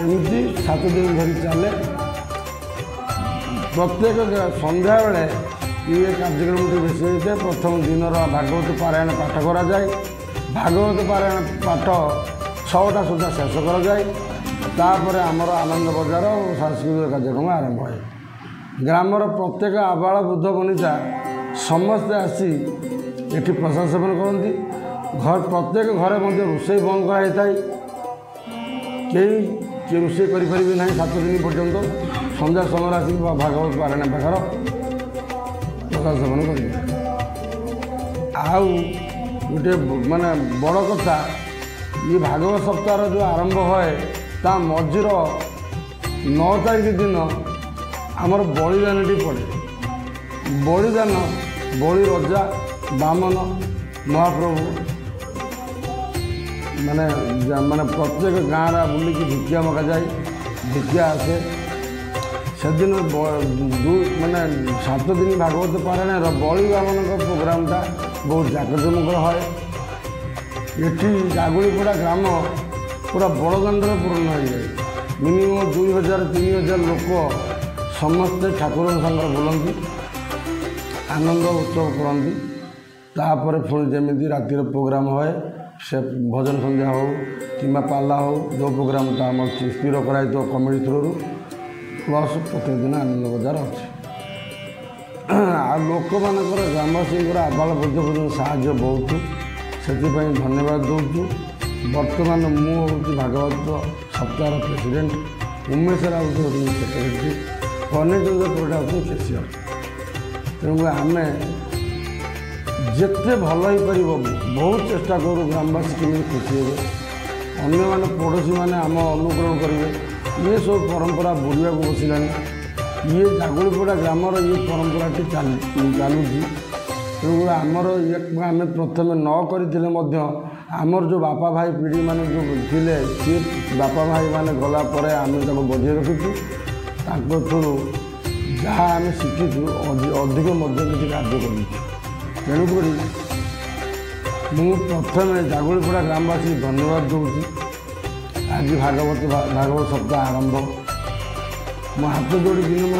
ଏମିତି 7 ଦିନ ଧରି ଚାଲେ। ପ୍ରତ୍ୟେକ ସନ୍ଧ୍ୟାବେଳେ ଇଏ କାର୍ଯ୍ୟକ୍ରମଟି ବେଶୀ ହୋଇଥାଏ। ପ୍ରଥମ ଦିନର ଭାଗବତ ପାରାୟଣ ପାଠ କରାଯାଏ। ଭାଗବତ ପାରାୟଣ ପାଠ 6ଟା ସୁଦ୍ଧା ଶେଷ କରାଯାଏ। ତାପରେ ଆମର ଆନନ୍ଦ ବଜାର ଓ ସାଂସ୍କୃତିକ କାର୍ଯ୍ୟକ୍ରମ ଆରମ୍ଭ ହୁଏ। ଗ୍ରାମର ପ୍ରତ୍ୟେକ ଆବାଳ ବୃଦ୍ଧ ବନିତା ସମସ୍ତେ ଆସି ଏଠି ପ୍ରସାଦ ସେବନ କରନ୍ତି। ପ୍ରତ୍ୟେକ ଘରେ ମଧ୍ୟ ରୋଷେଇ ବନ୍ଦ କରାଯାଇଥାଏ। କେହି ରୋଷେଇ କରିପାରିବେ ନାହିଁ 7 ଦିନ ପର୍ଯ୍ୟନ୍ତ। ସନ୍ଧ୍ୟା ସମୟରେ ଆସିକି ଭାଗବତ ପାରାୟଣ ପାଖର ପ୍ରସାଦ ସେବନ କରିବେ। ଆଉ ଗୋଟେ ବଡ଼ କଥା, ये भागवत सप्ताह जो आरंभ है ता मझीर 9 तारीख दिन आमर बलिदानटी पड़े। बलिदान बलि रजा बामन महाप्रभु माने माने प्रत्येक गाँव बुलिकी भिक्षा मगा जाए भिक्षा आसे से दिन माने 7 दिन भागवत पारायण बलि बामन प्रोग्रामटा बहुत जाकजमक है। ये जागुड़ीपड़ा ग्राम पूरा बड़दान पूर्ण हो जाए। मिनिमम 2000-3000 लोक समस्ते ठाकुर सागर बुलती आनंद उत्सव करती। तापर पुणी जमी रातिर प्रोग्राम है से भजन संध्या हो कि पाला हो जो प्रोग्राम स्थिर कराई कमिटी थ्रू प्लस प्रत्येक दिन आनंद बजार अच्छे। आ लोक मान ग्रामवासी आबाल बृद्ध पर्यटन साहय बहुत से धन्यवाद दूँ। बर्तमान मुझे भागवत सप्ताह प्रेसिडेंट उमेश राउत हूँ सेक्रेटरी कर्णचंद्र परिडा हूँ कैशियर। तेणु आम जिते भल हो पार बहुत चेष्टा करूँ ग्रामवासी केमी खुशी हे अन्य मैंने पड़ोशी मैंने आम अनुकरण करेंगे। ये सब परंपरा बुड़िया बसला ये जागुड़ीपड़ा ग्रामर ये परंपराटी चलुची। तेणु आमर ये आम प्रथम न करथिले मध्य आमर जो बापा भाई पीढ़ी माने जो थिले सी बापा भाई माने गला परे आम बजाय रखीचु थ्रू जहाँ आम शिखीचु अधिक किसी कार्य कर। तेणुक प्रथम जागुड़ीपड़ा ग्रामवासी धन्यवाद दूँ। आज भागवत सप्ताह आरंभ मो हाथ जोड़ी विनम्र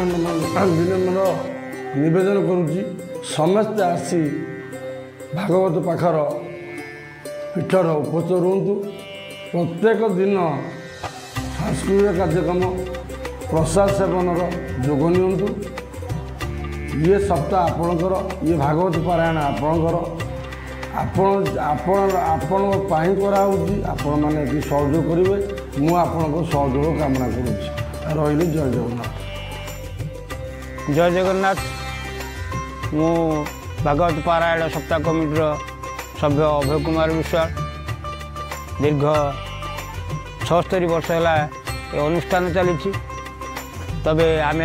निवेदन करुँची समस्ते आसी भागवत पाखर पीठर उपस्थित रुहतु। प्रत्येक दिन सांस्कृतिक कार्यक्रम प्रसाद सेवन जोग नियंतु। ये सप्ताह आपणकर ये भागवत पारायण आपणकर आपण कराऊँगी आपण मैंने सहयोग करेंगे मुझे सहयोग कामना करुँच रही। जय जगन्नाथ। जय जगन्नाथ। मु भागवत पारायण सप्ताह कमिटर सभ्य अभय कुमार विश्वाल दीर्घ 76 वर्ष है ये अनुष्ठान चली। तबे आम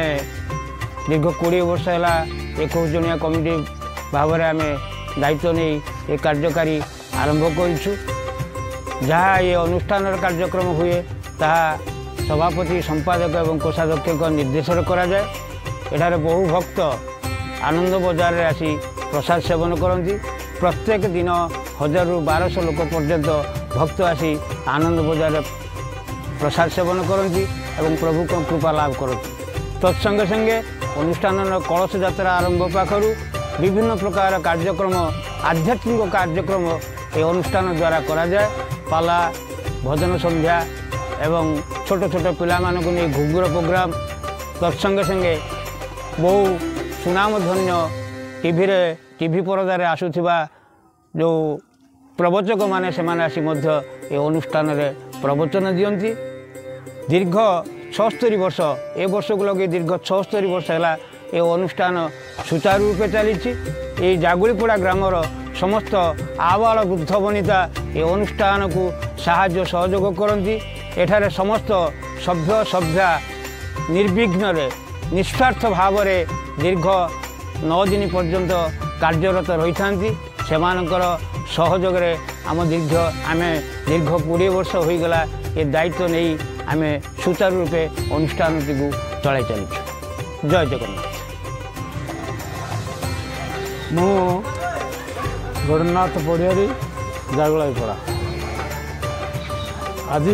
दीर्घ 20 वर्ष है 21 जनिया कमिटी भाव में आम दायित्व नहीं ये कार्यकारी आरंभ करूँ। जहाँ ये अनुष्ठान कार्यक्रम हुए ताहा सभापति संपादक एवं कोषाध्यक्ष निर्देश करा जाए। एठारे बहु भक्त आनंद बजार रे आसी प्रसाद सेवन करती। प्रत्येक दिन 1000-1200 लोक पर्यंत भक्त आसी आनंद बजार प्रसाद सेवन करती एवं प्रभु को कृपा लाभ करती। तत्संगे संगे अनुष्ठान कलश यात्रा आरंभ पाखर विभिन्न प्रकार कार्यक्रम आध्यात्मिक कार्यक्रम ये अनुष्ठान द्वारा करा जाए। पाला भजन संध्या एवं छोट छोट पिला मानकु नहीं घुगुर प्रोग्राम तत्संगे संगे बहु सुनामधन्य टीवी परदार आसुथिबा जो प्रवचक माने से माने आसी मध्य ये अनुष्ठान रे प्रवचन दियंती। दीर्घ 76 वर्ष ए वर्ष को लगे दीर्घ 76 वर्ष है ये अनुष्ठान सुचारू रूपे चली। ये जागुड़ीपड़ा ग्रामर समस्त आबाल वृद्ध वनिता ये अनुष्ठान को साहाय्य सहयोग करती। एठारे समस्त सभ्य सभ्या निर्विघ्न निस्वार्थ भाव में दीर्घ 9 दिन पर्यंत कार्यरत रही था। सेमानकर सहयोग आम दीर्घ 20 वर्ष हो गला ये दायित्व नहीं आम सुचारू रूपे अनुष्ठान को चलाई चलु। जय जगन्नाथ। मु गणनाथ पड़ियारी जागुड़ीपड़ा आज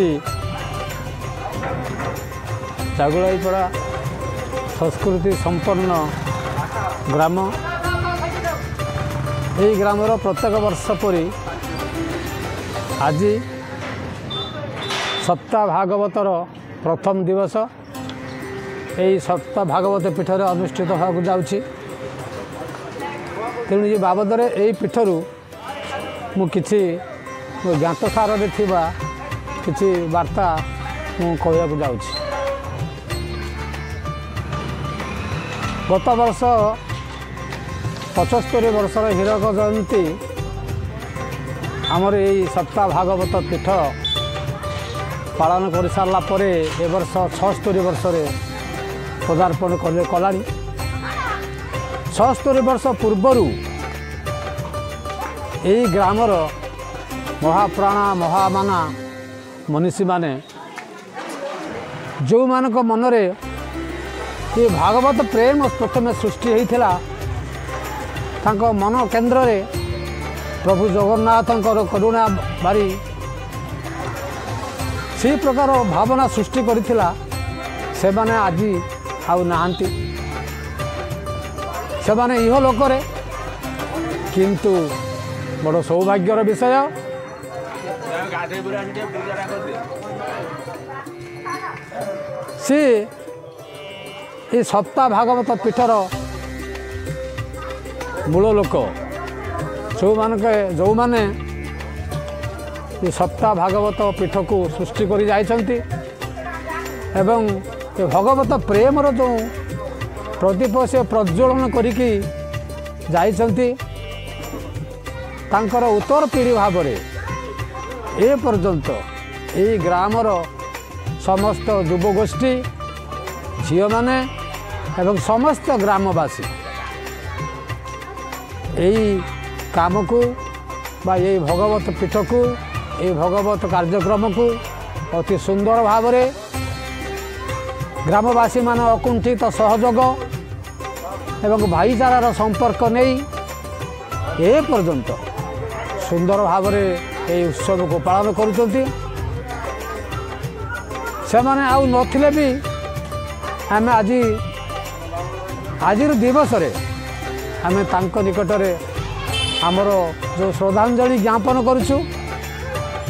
जागुड़ीपड़ा संस्कृति संपन्न ग्राम। यही ग्रामर प्रत्येक वर्ष परी आज सप्ताह भागवतर प्रथम दिवस यही सप्ताह भागवत पीठर अनुष्ठित होगा जाऊँगी। तेणु ये बाबद यही पीठर मु किछि ज्ञातसार किछि वार्ता मु कहवाक जाऊँगी। गत वर्ष 75 वर्षर हीरक जयंती ଆମର ଏଇ ସପ୍ତାହ ଭାଗବତ ପୀଠ ପାଳନ କରିସାରିଲା ପରେ ଏ ବର୍ଷ 76 ବର୍ଷରେ ପଦାର୍ପଣ କଲାଣି। 76 ବର୍ଷ ପୂର୍ବରୁ ଏହି ଗ୍ରାମର ମହାପ୍ରାଣ ମହାମାନା ମନୀଷୀମାନେ ଯେଉଁମାନଙ୍କ ମନରେ ଏ ଭାଗବତ ପ୍ରେମ ପ୍ରଥମେ ସୃଷ୍ଟି ହୋଇଥିଲା, ତାଙ୍କ ମନ କେନ୍ଦ୍ରରେ ପ୍ରଭୁ ଜଗନ୍ନାଥଙ୍କର କରୁଣା ବାରି ସେହି ପ୍ରକାର ଭାବନା ସୃଷ୍ଟି କରିଥିଲା, ସେମାନେ ଆଜି ଆଉ ନାହାନ୍ତି। ସେମାନେ ଇହ ଲୋକରେ, କିନ୍ତୁ ବଡ଼ ସୌଭାଗ୍ୟର ବିଷୟ ସେ ଏ ସପ୍ତାହ ଭାଗବତ ପୀଠର ମୂଳ ଲୋକ ଯେଉଁମାନେ ଏ ସପ୍ତାହ ଭାଗବତ ପୀଠକୁ ସୃଷ୍ଟି କରି ଯାଇଛନ୍ତି ଏବଂ ଏ ଭଗବତ ପ୍ରେମର ଯେଉଁ ପ୍ରଦୀପ ସେ ପ୍ରଜ୍ୱଳନ କରିକି ଯାଇଛନ୍ତି, ତାଙ୍କର ଉତ୍ତର ପିଢ଼ି ଭାବରେ ଏ ପର୍ଯ୍ୟନ୍ତ ଏହି ଗ୍ରାମର ସମସ୍ତ ଯୁବଗୋଷ୍ଠୀ, ଝିଅମାନେ ଏବଂ ସମସ୍ତ ଗ୍ରାମବାସୀ ଏହି କାମକୁ ବା ଏହି ଭଗବତ ପୀଠକୁ, ଏହି ଭଗବତ କାର୍ଯ୍ୟକ୍ରମକୁ ଅତି ସୁନ୍ଦର ଭାବରେ ଗ୍ରାମବାସୀମାନେ ଅକୁଣ୍ଠିତ ସହଯୋଗ ଏବଂ ଭାଇଚାରାର ସମ୍ପର୍କ ନେଇ ଏ ପର୍ଯ୍ୟନ୍ତ ସୁନ୍ଦର ଭାବରେ ଏହି ଉତ୍ସବକୁ ପାଳନ କରୁଛନ୍ତି। ସେମାନେ ଆଉ ନଥିଲେ ବି ଆମେ ଆଜିର ଦିବସରେ ଆମେ ତାଙ୍କ ନିକଟରେ ଆମର ଯେଉଁ ଶ୍ରଦ୍ଧାଞ୍ଜଳି ଜ୍ଞାପନ କରୁଛୁ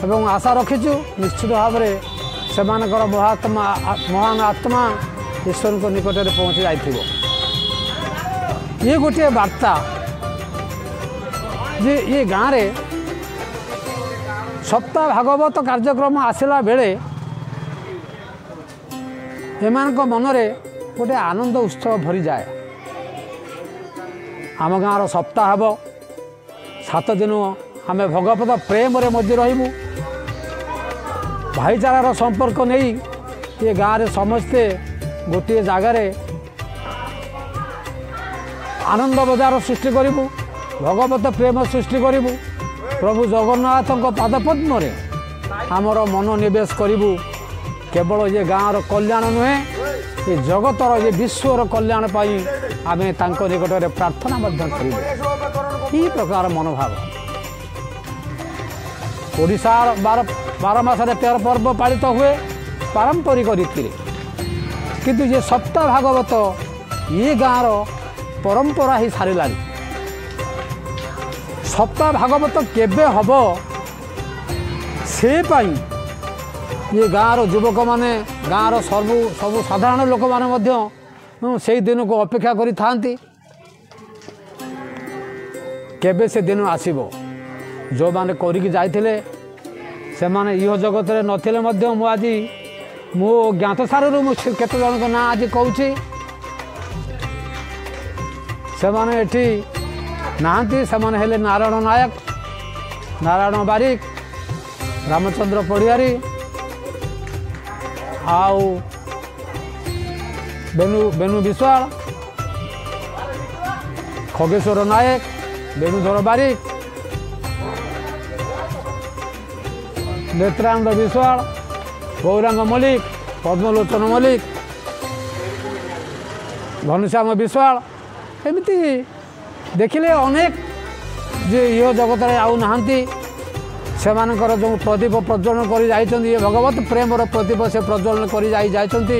ଏବଂ ଆଶା ରଖିଛୁ ନିଶ୍ଚିତ ଭାବରେ ସେମାନଙ୍କର ମହାନ ଆତ୍ମା ଈଶ୍ୱରଙ୍କ ନିକଟରେ ପହଞ୍ଚି ଯାଇଥିବ। ଇଏ ଗୋଟିଏ ବାର୍ତ୍ତା ଯେ ଏ ଗାଁରେ ସପ୍ତାହ ଭାଗବତ କାର୍ଯ୍ୟକ୍ରମ ଆସିଲା ବେଳେ ଏମାନଙ୍କ ମନରେ ଗୋଟିଏ ଆନନ୍ଦ ଉତ୍ସବ ଭରିଯାଏ। ଆମ ଗାଁର ସପ୍ତାହ ହେବ, 7 ଦିନ ଆମେ ଭଗବତ ପ୍ରେମରେ ମଧ୍ୟ ରହିବୁ। ଭାଇଚାରାର ସମ୍ପର୍କ ନେଇ ଏ ଗାଁରେ ସମସ୍ତେ ଗୋଟିଏ ଜାଗାରେ ଆନନ୍ଦ ବଜାର ସୃଷ୍ଟି କରିବୁ, ଭଗବତ ପ୍ରେମ ସୃଷ୍ଟି କରିବୁ। ପ୍ରଭୁ ଜଗନ୍ନାଥଙ୍କ ପାଦପଦ୍ମରେ ଆମର ମନୋନିବେଶ କରିବୁ। କେବଳ ଏ ଗାଁର କଲ୍ୟାଣ ନୁହେଁ, ଏ ଜଗତର ଏ ବିଶ୍ୱର କଲ୍ୟାଣ ପାଇଁ ଆମେ ତାଙ୍କ ନିକଟରେ ପ୍ରାର୍ଥନା ମଧ୍ୟ କରିବୁ। କି ପ୍ରକାର ମନୋଭାବ! ଓଡ଼ିଶାର 12 ମାସରେ 13 ପର୍ବ ପାଳିତ ହୁଏ ପାରମ୍ପରିକ ରୀତିରେ, କିନ୍ତୁ ଏ ସପ୍ତାହ ଭାଗବତ ଏ ଗାଁର ପରମ୍ପରା ହିଁ ସାରିଲାଣି। ସପ୍ତାହ ଭାଗବତ କେବେ ହେବ ସେ ପାଇଁ ଏ ଗାଁର ଯୁବକମାନେ, ଗାଁର ସବୁ ସାଧାରଣ ଲୋକମାନେ ମଧ୍ୟ ସେଇ ଦିନକୁ ଅପେକ୍ଷା କରିଥାନ୍ତି। କେବେ ସେ ଦିନ ଆସିବ? ଯେଉଁମାନେ କରିକି ଯାଇଥିଲେ ସେମାନେ ଇହ ଜଗତରେ ନଥିଲେ ମଧ୍ୟ ମୋ ଜ୍ଞାତସାରରୁ ମୁଁ କେତେ ଜଣଙ୍କ ନାଁ ଆଜି କହୁଛି। ସେମାନେ ଏଠି ନାହାନ୍ତି। ସେମାନେ ହେଲେ ନାରାୟଣ ନାୟକ, ନାରାୟଣ ବାରିକ, ରାମଚନ୍ଦ୍ର ପଡ଼ିଆରୀ, ଆଉ ବେନୁ ବିଶ୍ୱାଳ, ଖଗେଶ୍ୱର ନାୟକ, ବେଣୁଧର ବାରିକ, ନେତ୍ରାନନ୍ଦ ବିଶ୍ୱାଳ, ଗୌରାଙ୍ଗ ମଲ୍ଲିକ, ପଦ୍ମଲୋଚନ ମଲ୍ଲିକ, ଘନଶ୍ୟାମ ବିଶ୍ୱାଳ, ଏମିତି ଦେଖିଲେ ଅନେକ ଯେ ଇହ ଜଗତରେ ଆଉ ନାହାନ୍ତି। ସେମାନଙ୍କର ଯେଉଁ ପ୍ରଦୀପ ପ୍ରଜ୍ୱଳନ କରି ଯାଇଛନ୍ତି, ଏ ଭଗବତ ପ୍ରେମର ପ୍ରଦୀପ ସେ ପ୍ରଜ୍ୱଳନ କରି ଯାଇଛନ୍ତି।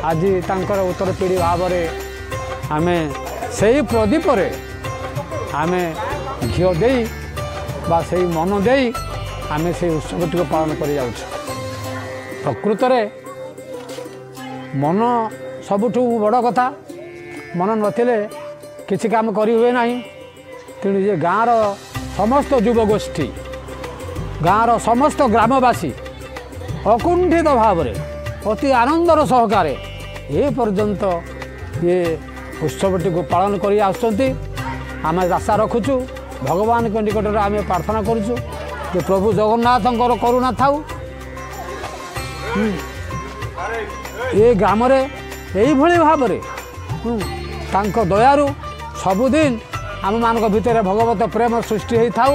ଆଜି ତାଙ୍କର ଉତ୍ତର ପିଢ଼ି ଭାବରେ ଆମେ ସେହି ପ୍ରଦୀପରେ ଆମେ ଘିଅ ଦେଇ ବା ସେହି ମନ ଦେଇ ଆମେ ସେହି ଉତ୍ସବଟିକୁ ପାଳନ କରିଯାଉଛୁ। ପ୍ରକୃତରେ ମନ ସବୁଠୁ ବଡ଼ କଥା। ମନ ନଥିଲେ କିଛି କାମ କରିହୁଏ ନାହିଁ। ତେଣୁ ଏ ଗାଁର ସମସ୍ତ ଯୁବଗୋଷ୍ଠୀ, ଗାଁର ସମସ୍ତ ଗ୍ରାମବାସୀ ଅକୁଣ୍ଠିତ ଭାବରେ ଅତି ଆନନ୍ଦର ସହକାରେ ଏ ପର୍ଯ୍ୟନ୍ତ ଏ ଉତ୍ସବଟିକୁ ପାଳନ କରି ଆସୁଛନ୍ତି। ଆମେ ଆଶା ରଖୁଛୁ, ଭଗବାନଙ୍କ ନିକଟରେ ଆମେ ପ୍ରାର୍ଥନା କରୁଛୁ ଯେ ପ୍ରଭୁ ଜଗନ୍ନାଥଙ୍କର କରୁଣା ଥାଉ। ଏ ଗ୍ରାମରେ ଏଇଭଳି ଭାବରେ ତାଙ୍କ ଦୟାରୁ ସବୁଦିନ ଆମମାନଙ୍କ ଭିତରେ ଭଗବତ ପ୍ରେମ ସୃଷ୍ଟି ହୋଇଥାଉ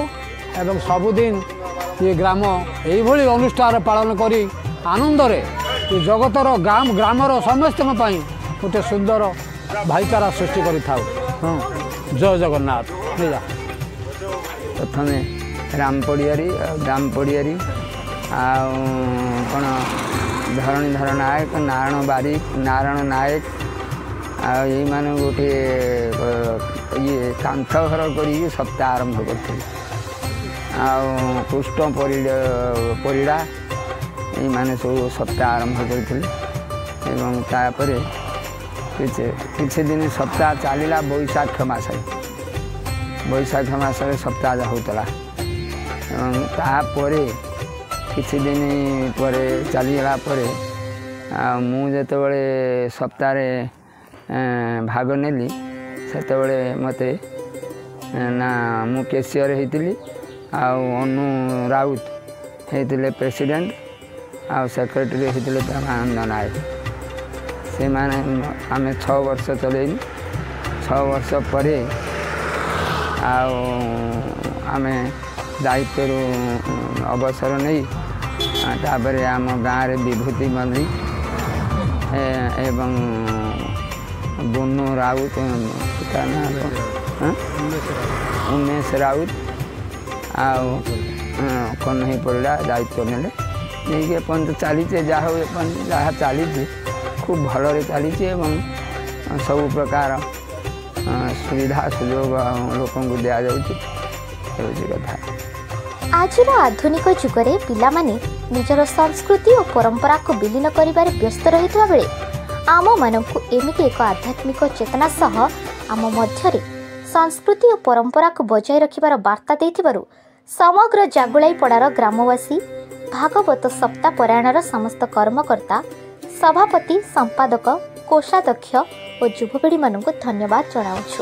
ଏବଂ ସବୁଦିନ ଏ ଗ୍ରାମ ଏଇଭଳି ଅନୁଷ୍ଠାନ ପାଳନ କରି ଆନନ୍ଦରେ ଏ ଜଗତର ଗ୍ରାମର ସମସ୍ତଙ୍କ ପାଇଁ ଗୋଟେ ସୁନ୍ଦର ଭାଇଚାରା ସୃଷ୍ଟି କରିଥାଉ। ଜୟ ଜଗନ୍ନାଥ। ପ୍ରଥମେ ରାମ ପଡ଼ିଆରୀ ଆଉ କ'ଣ ଧରଣୀଧର ନାୟକ, ନାରାୟଣ ବାରିକ, ନାରାୟଣ ନାୟକ ଆଉ ଏଇମାନଙ୍କୁ ଗୋଟିଏ କାନ୍ଥ ଘର କରିକି ସପ୍ତାହ ଆରମ୍ଭ କରିଥିଲେ। ଆଉ କୃଷ୍ଣ ପରିଡ଼ା ଏଇମାନେ ସବୁ ସପ୍ତାହ ଆରମ୍ଭ କରିଥିଲେ ଏବଂ ତାପରେ କିଛି ଦିନ ସପ୍ତାହ ଚାଲିଲା ବୈଶାଖ ମାସରେ ସପ୍ତାହ ହେଉଥିଲା ଏବଂ ତାପରେ କିଛି ଦିନ ପରେ ଚାଲିଗଲା ପରେ ଆଉ ମୁଁ ଯେତେବେଳେ ସପ୍ତାହରେ ଭାଗ ନେଲି ସେତେବେଳେ ମୋତେ ନା ମୁଁ କେସିଅର ହେଇଥିଲି ଆଉ ଅନୁ ରାଉତ ହେଇଥିଲେ ପ୍ରେସିଡେଣ୍ଟ ଆଉ ସେକ୍ରେଟାରୀ ହେଇଥିଲେ ପ୍ରେମାନନ୍ଦ ନାୟକ। ସେମାନେ ଆମେ 6 ବର୍ଷ ଚଲେଇଲୁ। 6 ବର୍ଷ ପରେ ଆଉ ଆମେ ଦାୟିତ୍ୱରୁ ଅବସର ନେଇ ତାପରେ ଆମ ଗାଁରେ ବିଭୂତି ମଲ୍ଲିକ ଏବଂ ବୁନୁ ରାଉତ, ଉମେଶ ରାଉତ ଆଉ କହ୍ନେଇ ପରିଡ଼ା ଦାୟିତ୍ୱ ନେଲେ। ନେଇକି ଏପର୍ଯ୍ୟନ୍ତ ଚାଲିଛି। ଯାହା ହଉ ଏପର୍ଯ୍ୟନ୍ତ ଯାହା ଚାଲିଛି ଖୁବ୍ ଭଲରେ ଚାଲିଛି ଏବଂ ସବୁ ପ୍ରକାର ସୁବିଧା ସୁଯୋଗ ଲୋକଙ୍କୁ ଦିଆଯାଉଛି। ହେଉଛି କଥା। ଆଜିର ଆଧୁନିକ ଯୁଗରେ ପିଲାମାନେ ନିଜର ସଂସ୍କୃତି ଓ ପରମ୍ପରାକୁ ବିଲୀନ କରିବାରେ ବ୍ୟସ୍ତ ରହିଥିବା ବେଳେ ଆମମାନଙ୍କୁ ଏମିତି ଏକ ଆଧ୍ୟାତ୍ମିକ ଚେତନା ସହ ଆମ ମଧ୍ୟରେ ସଂସ୍କୃତି ଓ ପରମ୍ପରାକୁ ବଜାୟ ରଖିବାର ବାର୍ତ୍ତା ଦେଇଥିବାରୁ ସମଗ୍ର ଜାଗୁଳାଇପଡ଼ାର ଗ୍ରାମବାସୀ, ଭାଗବତ ସପ୍ତାହ ପରାୟଣର ସମସ୍ତ କର୍ମକର୍ତ୍ତା, ସଭାପତି, ସମ୍ପାଦକ, କୋଷାଧ୍ୟକ୍ଷ ଓ ଯୁବପିଢ଼ିମାନଙ୍କୁ ଧନ୍ୟବାଦ ଜଣାଉଛୁ।